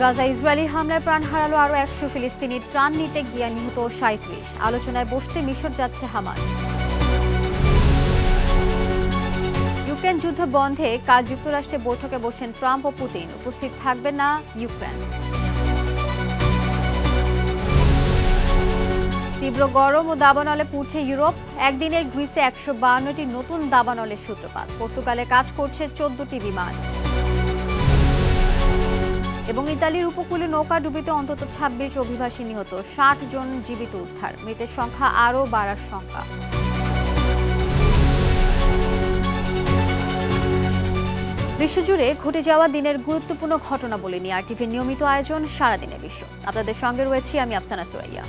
Gaza Israeli হামলায় প্রাণ হারালো আরও ১০০ ফিলিস্তিনি, ত্রাণ নিতে গিয়ে নিহত ৩৭। আলোচনায় বসতে মিশর যাচ্ছে হামাস। ইউক্রেন যুদ্ধ বন্ধে কাল যুক্তরাষ্ট্রে বৈঠকে বসছেন ট্রাম্প ও পুতিন, উপস্থিত থাকবে না ইউক্রেন। তীব্র গরম ও দাবানলে পুড়ছে ইউরোপ, একদিনে গ্রিসে ১৫২টি নতুন দাবানলের সূত্রপাত। পর্তুগালে কাজ করছে ১৪টি বিমান। এবং ইতালির উপকূলে নৌকা ডুবিতে অন্তত ২৬ অভিবাসী নিহত, ৬০ জন জীবিত উদ্ধার, মৃতের সংখ্যা আরও বাড়ার শঙ্কা। বিশ্বজুড়ে ঘটে যাওয়া দিনের গুরুত্বপূর্ণ ঘটনা বলে নিয়ে আরটিভির নিয়মিত আয়োজন সারাদিনের বিশ্ব। আপনাদের সঙ্গে রয়েছি আমি আফসানা সুরাইয়া।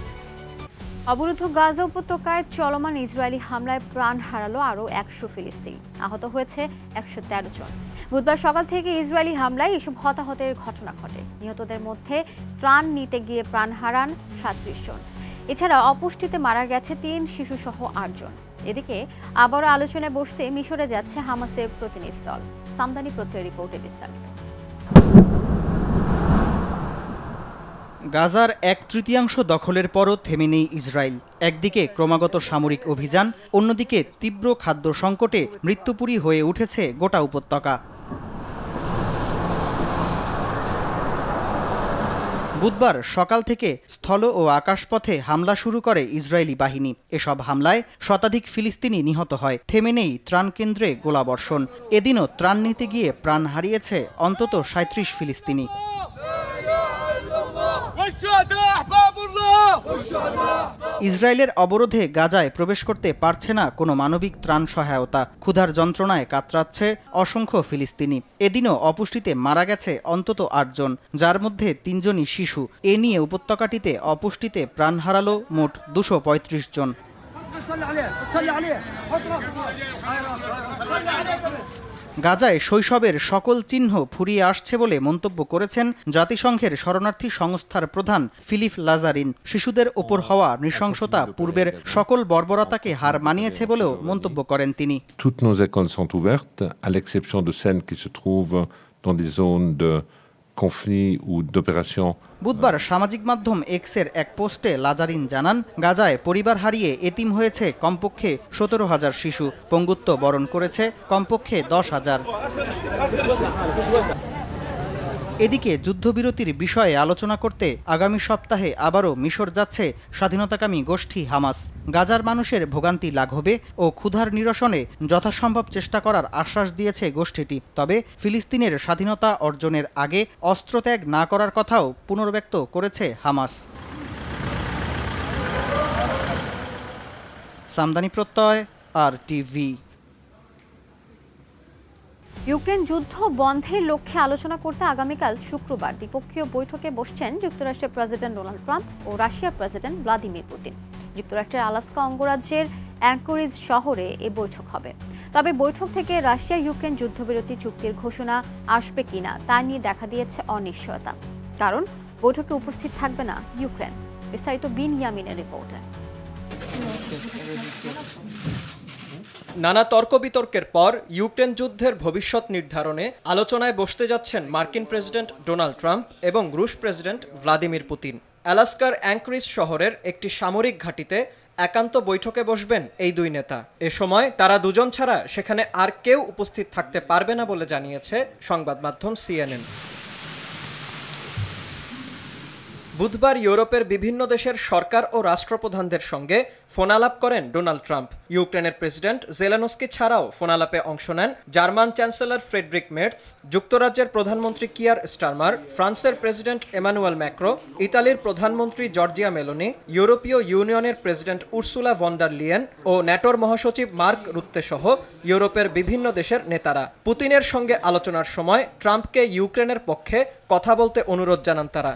অবরুদ্ধ গাজা উপত্যকায় চলমান ইসরায়েলি হামলায় প্রাণ হারালো আরও ১০০ ফিলিস্তিনি, আহত হয়েছে ১১৩ জন। বুধবার সকাল থেকে ইসরায়েলি হামলায় এসব হতাহতের ঘটনা ঘটে। নিহতদের মধ্যে ত্রাণ নিতে গিয়ে প্রাণ হারান ৩৭ জন। এছাড়া অপুষ্টিতে মারা গেছে ৩ শিশুসহ ৮ জন। এদিকে আবারও আলোচনায় বসতে মিশরে যাচ্ছে হামাসের প্রতিনিধি দল। সামদানি প্রত্যয় রিপোর্টে বিস্তারিত। গাজার ১/৩ দখলের পরও থেমে নেই ইসরায়েল। একদিকে ক্রমাগত সামরিক অভিযান, অন্যদিকে তীব্র খাদ্য সংকটে মৃত্যুপুরী হয়ে উঠেছে গোটা উপত্যকা। বুধবার সকাল থেকে স্থল ও আকাশপথে হামলা শুরু করে ইসরায়েলি বাহিনী। এসব হামলায় শতাধিক ফিলিস্তিনি নিহত হয়। থেমে নেই ত্রাণ কেন্দ্রে গোলাবর্ষণ। এদিনও ত্রাণ নিতে গিয়ে প্রাণ হারিয়েছে অন্তত ৩৭ ফিলিস্তিনি। ইসরায়েলের অবরোধে গাজায় প্রবেশ করতে পারছে না কোনো মানবিক ত্রাণ সহায়তা। ক্ষুধার যন্ত্রণায় কাতরাচ্ছে অসংখ্য ফিলিস্তিনি। এদিনও অপুষ্টিতে মারা গেছে অন্তত ৮ জন, যার মধ্যে ৩ জনই শিশু। এ নিয়ে উপত্যকাটিতে অপুষ্টিতে প্রাণ হারালো মোট ২৩৫ জন। গাজায় শৈশবের সকল চিহ্ন ফুরিয়ে আসছে বলে মন্তব্য করেছেন জাতিসংঘের শরণার্থী সংস্থার প্রধান ফিলিপ লাজারিন। শিশুদের ওপর হওয়া নৃশংসতা পূর্বের সকল বর্বরতাকে হার মানিয়েছে বলেও মন্তব্য করেন তিনি। Toutes nos écoles sont ouvertes, à l'exception de celles qui se trouvent dans des zones de conflit ou d'opération. বুধবার সামাজিক মাধ্যম এক্সের এক পোস্টে লাজারিন জানান, গাজায় পরিবার হারিয়ে এতিম হয়েছে কমপক্ষে ১৭,০০০ শিশু, পঙ্গুত্ব বরণ করেছে কমপক্ষে ১০,০০০। এদিকে যুদ্ধবিরতির বিষয়ে আলোচনা করতে আগামী সপ্তাহে আবারও মিশর যাচ্ছে স্বাধীনতাকামী গোষ্ঠী হামাস। গাজার মানুষের ভোগান্তি লাঘবে ও ক্ষুধার নিরসনে যথাসম্ভব চেষ্টা করার আশ্বাস দিয়েছে গোষ্ঠীটি। তবে ফিলিস্তিনের স্বাধীনতা অর্জনের আগে অস্ত্রত্যাগ না করার কথাও পুনর্ব্যক্ত করেছে হামাস। সামদানি প্রত্যয়, আরটিভি। ইউক্রেন যুদ্ধ বন্ধের লক্ষ্যে আলোচনা করতে আগামীকাল শুক্রবার দ্বিপক্ষীয় বৈঠকে বসছেন যুক্তরাষ্ট্রের প্রেসিডেন্ট ডোনাল্ড ট্রাম্প ও রাশিয়ার প্রেসিডেন্ট ভ্লাদিমির পুতিন। যুক্তরাষ্ট্রের আলাস্কা অঙ্গরাজ্যের অ্যাঙ্করিজ শহরে এ বৈঠক হবে। তবে বৈঠক থেকে রাশিয়া ইউক্রেন যুদ্ধবিরতি চুক্তির ঘোষণা আসবে কিনা তা নিয়ে দেখা দিয়েছে অনিশ্চয়তা, কারণ বৈঠকে উপস্থিত থাকবে না ইউক্রেন। বিস্তারিত বিনয়ামিনের রিপোর্টে। নানা তর্ক বিতর্কের পর ইউক্রেন যুদ্ধের ভবিষ্যৎ নির্ধারণে আলোচনায় বসতে যাচ্ছেন মার্কিন প্রেসিডেন্ট ডোনাল্ড ট্রাম্প এবং রুশ প্রেসিডেন্ট ভ্লাদিমির পুতিন। অ্যালাস্কার অ্যাঙ্করিজ শহরের একটি সামরিক ঘাঁটিতে একান্ত বৈঠকে বসবেন এই দুই নেতা। এ সময় তারা দুজন ছাড়া সেখানে আর কেউ উপস্থিত থাকতে পারবে না বলে জানিয়েছে সংবাদ মাধ্যম সিএনএন। বুধবার ইউরোপের বিভিন্ন দেশের সরকার ও রাষ্ট্রপ্রধানদের সঙ্গে ফোনালাপ করেন ডোনাল্ড ট্রাম্প। ইউক্রেনের প্রেসিডেন্ট জেলেনস্কি ছাড়াও ফোনালাপে অংশ নেন জার্মান চ্যান্সেলর ফ্রেডরিক মের্টস, যুক্তরাজ্যের প্রধানমন্ত্রী কিয়ার স্টারমার, ফ্রান্সের প্রেসিডেন্ট এমানুয়েল ম্যাক্রো, ইতালির প্রধানমন্ত্রী জর্জিয়া মেলোনি, ইউরোপীয় ইউনিয়নের president Ursula von der Leyen ও ন্যাটোর মহাসচিব মার্ক রুত্তে সহ ইউরোপের বিভিন্ন দেশের নেতারা। পুতিনের সঙ্গে আলোচনার সময় ট্রাম্পকে ইউক্রেনের পক্ষে কথা বলতে অনুরোধ জানান তারা।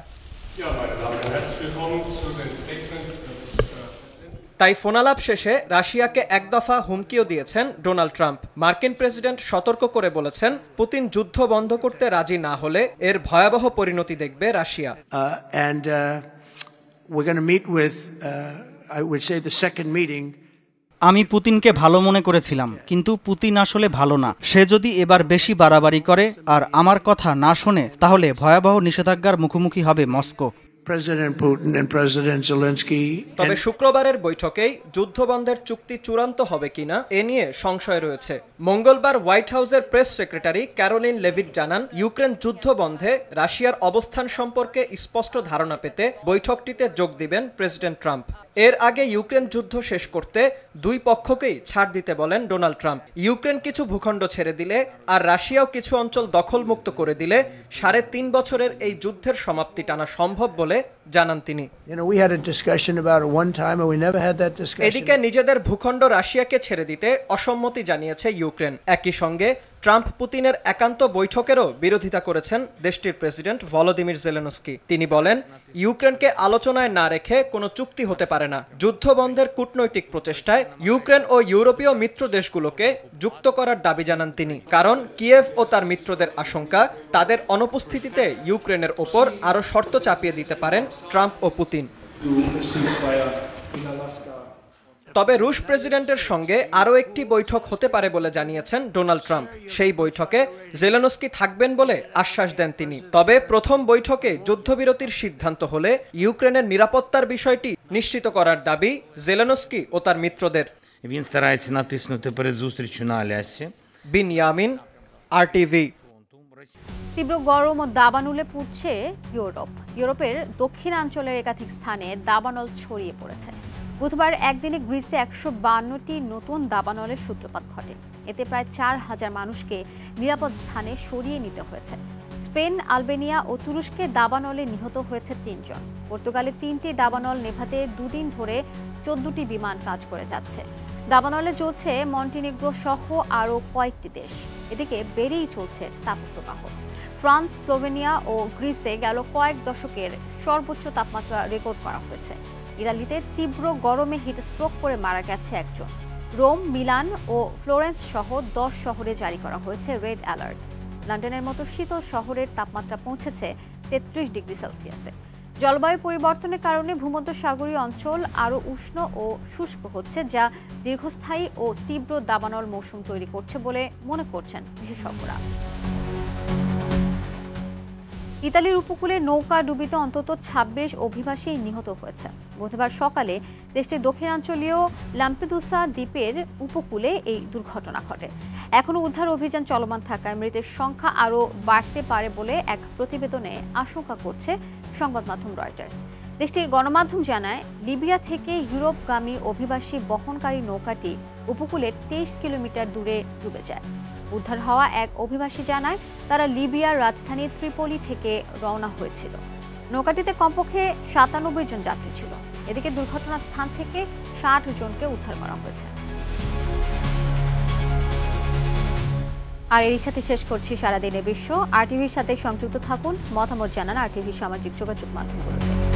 তাই ফোনালাপ শেষে রাশিয়াকে এক দফা হুমকিও দিয়েছেন ডোনাল্ড ট্রাম্প। মার্কিন প্রেসিডেন্ট সতর্ক করে বলেছেন, পুতিন যুদ্ধ বন্ধ করতে রাজি না হলে এর ভয়াবহ পরিণতি দেখবে রাশিয়া। আমি পুতিনকে ভালো মনে করেছিলাম, কিন্তু পুতিন আসলে ভালো না। সে যদি এবার বেশি বাড়াবাড়ি করে আর আমার কথা না শোনে, তাহলে ভয়াবহ নিষেধাজ্ঞার মুখোমুখি হবে Moscow. President Putin and President Zelensky. তবে শুক্রবারের বৈঠকেই যুদ্ধবন্ধের চুক্তি চূড়ান্ত হবে কিনা এ নিয়ে সংশয় রয়েছে। মঙ্গলবার হোয়াইট হাউসের প্রেস সেক্রেটারি ক্যারোলিন লেভিট জানান, ইউক্রেন যুদ্ধবন্ধে রাশিয়ার অবস্থান সম্পর্কে স্পষ্ট ধারণা পেতে বৈঠকটিতে যোগ দিবেন প্রেসিডেন্ট ট্রাম্প। এর আগে ইউক্রেন যুদ্ধ শেষ করতে দুই পক্ষকেই ছাড় দিতে বলেন ডোনাল্ড ট্রাম্প। ইউক্রেন কিছু ভূখণ্ড ছেড়ে দিলে আর রাশিয়াও কিছু অঞ্চল দখলমুক্ত করে দিলে 3.5 বছরের এই যুদ্ধের সমাপ্তি টানা সম্ভব বলে জানান তিনি। এদিকে নিজেদের ভূখণ্ড রাশিয়াকে ছেড়ে দিতে অসম্মতি জানিয়েছে ইউক্রেন। একই সঙ্গে ট্রাম্প পুতিনের একান্ত বৈঠকেরও বিরোধিতা করেছেন দেশটির প্রেসিডেন্ট ভলোদিমির জেলেনস্কি। তিনি বলেন, ইউক্রেনকে আলোচনায় না রেখে কোনো চুক্তি হতে পারে না। যুদ্ধবন্ধের কূটনৈতিক প্রচেষ্টায় ইউক্রেন ও ইউরোপীয় মিত্র দেশগুলোকে যুক্ত করার দাবি জানান তিনি। কারণ কিয়েভ ও তার মিত্রদের আশঙ্কা, তাদের অনুপস্থিতিতে ইউক্রেনের ওপর আরও শর্ত চাপিয়ে দিতে পারেন ট্রাম্প ও পুতিন। তবে রুশ প্রেসিডেন্টের সঙ্গে আরও একটি বৈঠক হতে পারে বলে জানিয়েছেন ডোনাল্ড ট্রাম্প। সেই বৈঠকে জেলেনস্কি থাকবেন বলে আশ্বাস দেন তিনি। তবে প্রথম বৈঠকে যুদ্ধবিরতির সিদ্ধান্ত হলে ইউক্রেনের নিরাপত্তার বিষয়টি নিশ্চিত করার দাবি জেলেনস্কি ও তার মিত্রদের। বিনয়ামিন, আরটিভি। তীব্র গরম ও দাবানলে পুড়ছে ইউরোপের দক্ষিণাঞ্চলের একাধিক স্থানে দাবানল ছড়িয়ে পড়েছে। বুধবার একদিনে গ্রিসে 152টি নতুন দাবানলের সূত্রপাত ঘটে। এতে প্রায় 4000 মানুষকে নিরাপদ স্থানে সরিয়ে নিতে হয়েছে। স্পেন, আলবেনিয়া ও তুরস্কে দাবানলে নিহত হয়েছে 3 জন। পর্তুগালে 3টি দাবানল নেভাতে 2 দিন ধরে 14টি বিমান কাজ করে যাচ্ছে। দাবানলে চলছে মন্টিনেগ্রো সহ আরও কয়েকটি দেশ। এদিকে বেড়েই চলছে তাপপ্রবাহ। ফ্রান্স, স্লোভেনিয়া ও গ্রিসে গেল কয়েক দশকের সর্বোচ্চ তাপমাত্রা রেকর্ড করা হয়েছে। ইতালিতে তীব্র গরমে হিটস্ট্রোক করে মারা গেছে একজন। রোম, মিলান ও ফ্লোরেন্স সহ 10 শহরে জারি করা হয়েছে রেড অ্যালার্ট। লন্ডনের মতো শীতল শহরের তাপমাত্রা পৌঁছেছে 33 ডিগ্রি সেলসিয়াসে। জলবায়ু পরিবর্তনের কারণে ভূমধ্যসাগরীয় অঞ্চল আরও উষ্ণ ও শুষ্ক হচ্ছে, যা দীর্ঘস্থায়ী ও তীব্র দাবানল মৌসুম তৈরি করছে বলে মনে করছেন বিশেষজ্ঞরা। ইতালির উপকূলে নৌকা ডুবিতে অন্তত 26 অভিবাসী নিহত হয়েছে। বুধবার সকালে দেশটির দক্ষিণাঞ্চলীয় লাম্পেদুসা দ্বীপের উপকূলে এই দুর্ঘটনা ঘটে। এখনও উদ্ধার অভিযান চলমান থাকায় মৃতের সংখ্যা আরও বাড়তে পারে বলে এক প্রতিবেদনে আশঙ্কা করছে সংবাদ মাধ্যম রয়টার্স। দেশটির গণমাধ্যম জানায়, লিবিয়া থেকে ইউরোপগামী অভিবাসী বহনকারী নৌকাটি উপকূলের 23 কিলোমিটার দূরে ডুবে যায়। উদ্ধার হওয়া এক অভিবাসী জানায়, তারা লিবিয়ার রাজধানী ত্রিপোলি থেকে রওনা হয়েছিল। নৌকাটিতে কমপক্ষে 97 জন যাত্রী ছিল। এদিকে দুর্ঘটনার স্থান থেকে 60 জনকে উদ্ধার করা হয়েছে। আর এর সাথে শেষ করছি সারাদিনের বিশ্ব। আরটিভির সাথে সংযুক্ত থাকুন, মতামত জানান আরটিভি সামাজিক যোগাযোগ মাধ্যমগুলোতে।